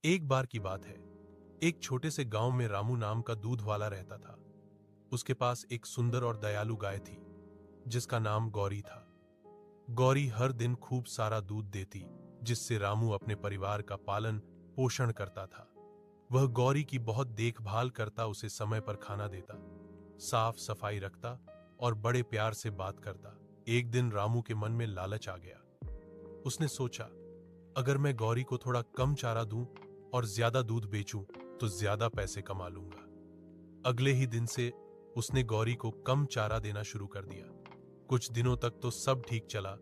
एक बार की बात है। एक छोटे से गांव में रामू नाम का दूध वाला रहता था। उसके पास एक सुंदर और दयालु गाय थी जिसका नाम गौरी था। गौरी हर दिन खूब सारा दूध देती, जिससे रामू अपने परिवार का पालन पोषण करता था। वह गौरी की बहुत देखभाल करता, उसे समय पर खाना देता, साफ सफाई रखता और बड़े प्यार से बात करता। एक दिन रामू के मन में लालच आ गया। उसने सोचा, अगर मैं गौरी को थोड़ा कम चारा दूं और ज्यादा दूध बेचूं तो ज्यादा पैसे कमा लूंगा। अगले ही दिन से उसने गौरी को कम चारा देना शुरू कर दिया। कुछ दिनों तक तो सब ठीक चला,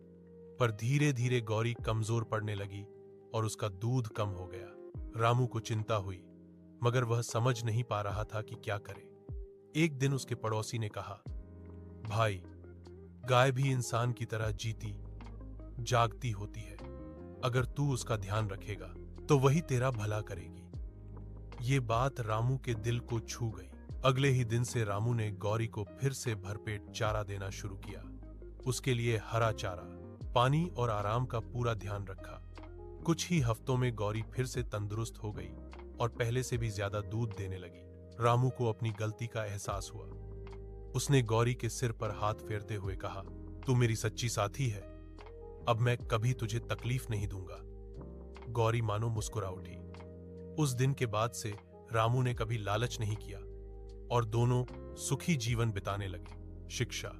पर धीरे धीरे गौरी कमजोर पड़ने लगी और उसका दूध कम हो गया। रामू को चिंता हुई, मगर वह समझ नहीं पा रहा था कि क्या करे। एक दिन उसके पड़ोसी ने कहा, भाई, गाय भी इंसान की तरह जीती जागती होती है। अगर तू उसका ध्यान रखेगा तो वही तेरा भला करेगी। ये बात रामू के दिल को छू गई। अगले ही दिन से रामू ने गौरी को फिर से भरपेट चारा देना शुरू किया। उसके लिए हरा चारा, पानी और आराम का पूरा ध्यान रखा। कुछ ही हफ्तों में गौरी फिर से तंदुरुस्त हो गई और पहले से भी ज्यादा दूध देने लगी। रामू को अपनी गलती का एहसास हुआ। उसने गौरी के सिर पर हाथ फेरते हुए कहा, तू मेरी सच्ची साथी है, अब मैं कभी तुझे तकलीफ नहीं दूंगा। गौरी मानो मुस्कुरा उठी। उस दिन के बाद से रामू ने कभी लालच नहीं किया और दोनों सुखी जीवन बिताने लगे। शिक्षा: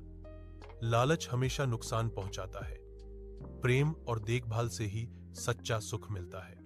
लालच हमेशा नुकसान पहुंचाता है। प्रेम और देखभाल से ही सच्चा सुख मिलता है।